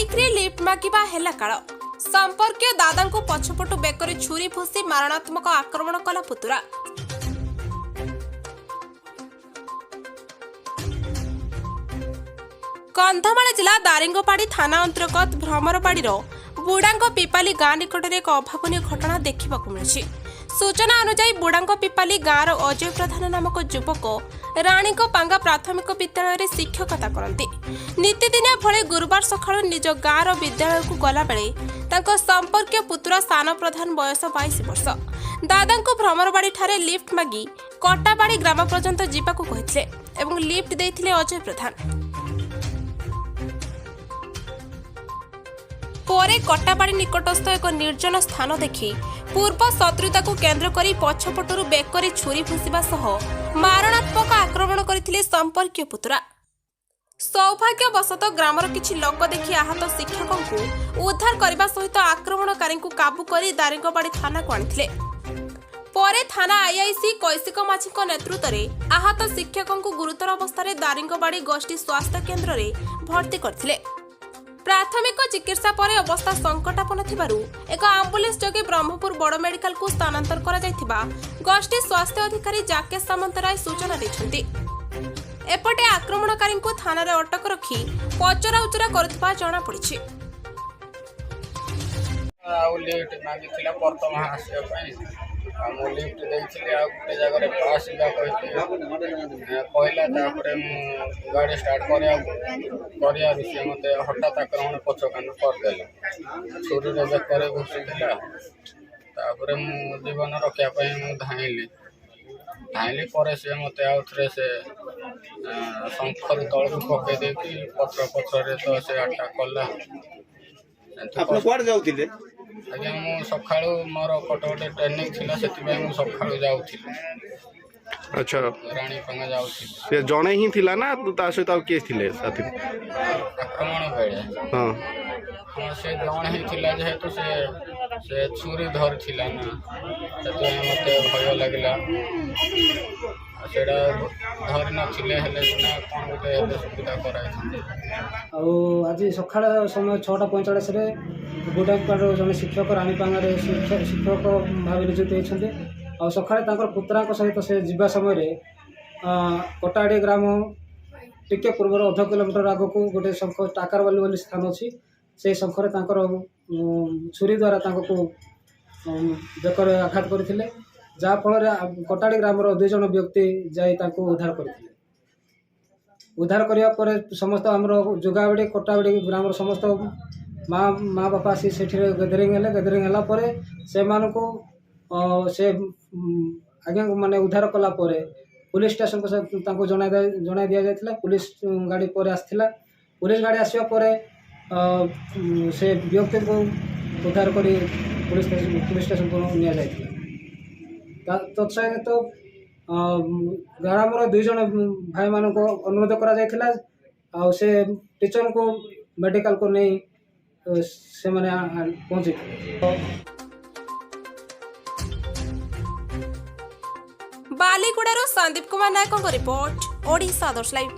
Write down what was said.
Bike रे lift मागिबा हेला काळ संपर्कीय दादा को पछपटु बेकरे छुरी फुसी मारणात्मक आक्रमण कला पुतुरा। कंधमाल जिला दारिंगपाड़ी थाना अंतर्गत भ्रमरपाड़ी बुड़ांग पिपाली गाँ निकट में एक अभावन घटना देखा मिली। सूचना अनुसार बुड़ांग पिपाली गाँव अजय प्रधान नामक युवक राणी पांगा प्राथमिक विद्यालय में शिक्षकता करती। नीतिदिनिया भले गुरुवार सकाळ निज गाँव विद्यालय को गला बेले संपर्कीय पुत्र सान प्रधान बयस 22 वर्ष दादा को भ्रमरबाड़ी ठारे लिफ्ट मागी कटाबाड़ी ग्राम पर्यंत जावाक कहते एवं लिफ्ट देइथिले अजय प्रधान। परे कटाबाड़ी निकटस्थ एक निर्जन स्थान देखि पूर्व शत्रुता को केन्द्र करी पछपटु बेकरी छुरी फुसिबा सह मारणात्मक आक्रमण करथिले संपर्कीय पुतुरा। सौभाग्यवशत ग्रामर किछि लोक देखि आहत शिक्षकों को उद्धार करने सहित आक्रमणकारी को काबू करी दारिंगबाड़ी थाना को आनिथिले। परे थाना आईआईसी कैसिक माझी नेतृत्व में आहत शिक्षकों को गुरुतर अवस्था दारिंगबाड़ी गोष्ठी स्वास्थ्य केन्द्र में भर्ती करथिले। प्राथमिक चिकित्सा पर अवस्था संकटापन्न थिबारु एक आम्बुलेंस जोगे ब्रह्मपुर बड़ मेडिकल को स्थानांतर करा जायथिबा गोष्ठी स्वास्थ्य अधिकारी जाकेश सामंतराय सूचना दैछन्ति। एपटे आक्रमणकारी को थाना रे अटक रखी पचरा उचरा करथबा जणा पड़िछि। लिफ्ट मागिथिला वर्तमान आसिया पई मु लिफ्ट देइथिले आ गुटे जगह रे पास बा कहला तापरे मु गाड़ी स्टार्ट करिया से मते हठात आक्रमण पछकान कर देला छुरी रे बेकरे घुसी देला। तापरे मु जीवन रक्षा पई मु धाइली पर से मते आउथरे से शंखर तळ पके देकी पत्र रे तो से अटैक कला। आपण कोड जाउथिले? आज्ञा मु सखाळु मोर कटोटे ट्रेनिंग थिला सेति मु सखाळु जाउथिले। अच्छा राणी पंगा जाउथिले। से जणे ही थिला ना ता सहित आ के थिले साथी आक्रमण बेले? हां हां से जणे ही थिला जेहेतु से छुरी धर थिला ना सेति मते भय लागला। सेडा धर न थिले हेले ना कोन गुटे सुविधा कराय। आज सकाळ समय 6:45 रे बुडापाड़ जन शिक्षक रानीपांगार शिक्षक भाव नियुक्त होती और सका पुत्रा सहित से जीवा समय कटाड़ी ग्राम टिके पूर्व 1/2 किलोमीटर आग को गोटे शंख टाकारवाली वाली स्थान अच्छी से शंखर छुरी द्वारा बेकर आघात करते जहाँफल कटाड़ी ग्राम 2 जन व्यक्ति जाई उद्धार करते। उद्धार करने समस्त आम जोगाबाड़ी कटाबाड़ी ग्राम समस्त माँ बापा आसी से गैदरिंग से से आज्ञा माने उद्धार कला पुलिस स्टेशन को जना दि जाता। पुलिस गाड़ी पर आसला पुलिस गाड़ी आसवा पर से व्यक्ति को उद्धार कर पुलिस स्टेशन को नि जाता। तत्सहित तो ग्रामर 2 जन भाई मान को अनुरोध करा से टीचर को मेडिकल को नहीं से माने पहुंचे। बालीगुड़ारू संदीप कुमार नायक रिपोर्ट ओडिशा 10 लाइव।